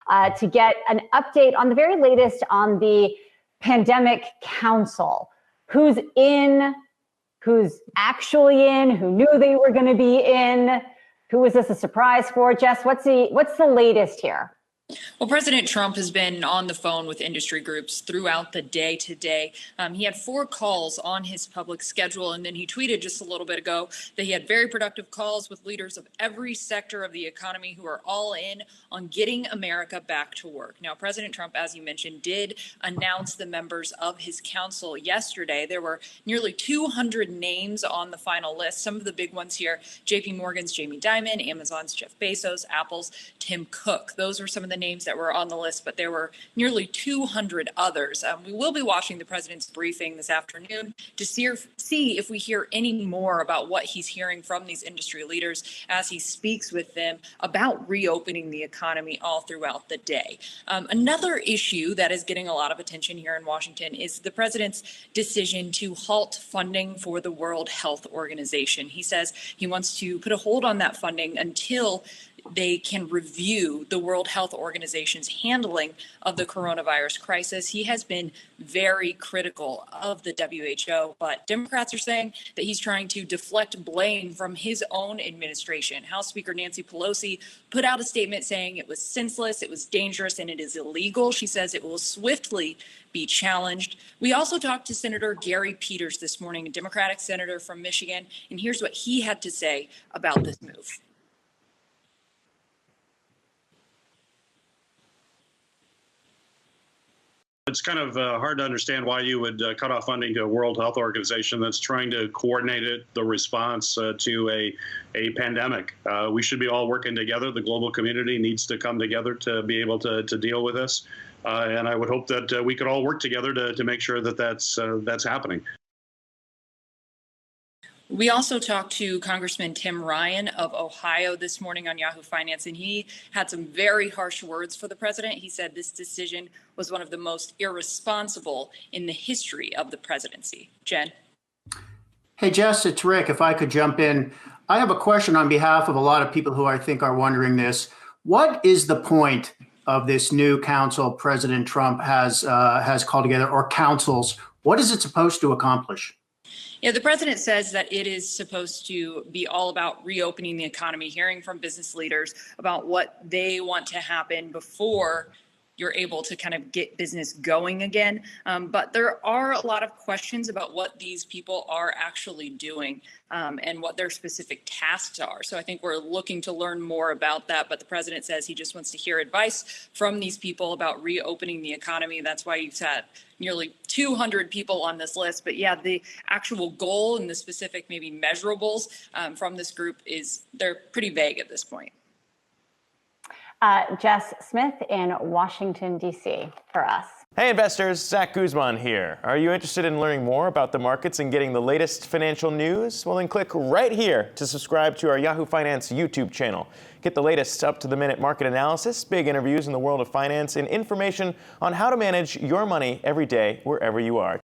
to get an update on the very latest on the Pandemic Council. Who's in, who's actually in, who knew they were going to be in, who was this a surprise for? Jess, what's the latest here? Well, President Trump has been on the phone with industry groups throughout the day today. He had 4 calls on his public schedule, and then he tweeted just a little bit ago that he had very productive calls with leaders of every sector of the economy who are all in on getting America back to work. Now, President Trump, as you mentioned, did announce the members of his council yesterday. There were nearly 200 names on the final list. Some of the big ones here: J.P. Morgan's Jamie Dimon, Amazon's Jeff Bezos, Apple's Tim Cook. Those were some of the names that were on the list, but there were nearly 200 others. We will be watching the president's briefing this afternoon to see if we hear any more about what he's hearing from these industry leaders as he speaks with them about reopening the economy all throughout the day. Another issue that is getting a lot of attention here in Washington is the president's decision to halt funding for the World Health Organization. He says he wants to put a hold on that funding until they can review the World Health Organization's handling of the coronavirus crisis. He has been very critical of the WHO, but Democrats are saying that he's trying to deflect blame from his own administration. House Speaker Nancy Pelosi put out a statement saying it was senseless, it was dangerous, and it is illegal. She says it will swiftly be challenged. We also talked to Senator Gary Peters this morning, a Democratic senator from Michigan, and here's what he had to say about this move. It's kind of hard to understand why you would cut off funding to a World Health Organization that's trying to coordinate the response to a pandemic. We should be all working together. The global community needs to come together to be able to deal with this. And I would hope that we could all work together to make sure that that's happening. We also talked to Congressman Tim Ryan of Ohio this morning on Yahoo Finance, and he had some very harsh words for the president. He said this decision was one of the most irresponsible in the history of the presidency. Jen? Hey, Jess, it's Rick. If I could jump in. I have a question on behalf of a lot of people who I think are wondering this. What is the point of this new council President Trump has called together, or councils? What is it supposed to accomplish? Yeah, the president says that it is supposed to be all about reopening the economy, hearing from business leaders about what they want to happen before you're able to kind of get business going again. But there are a lot of questions about what these people are actually doing and what their specific tasks are. So I think we're looking to learn more about that. But the president says he just wants to hear advice from these people about reopening the economy. That's why you've had nearly 200 people on this list. But yeah, the actual goal and the specific maybe measurables from this group they're pretty vague at this point. Jess Smith in Washington, D.C. for us. Hey investors, Zach Guzman here. Are you interested in learning more about the markets and getting the latest financial news? Well, then click right here to subscribe to our Yahoo Finance YouTube channel. Get the latest up-to-the-minute market analysis, big interviews in the world of finance, and information on how to manage your money every day wherever you are.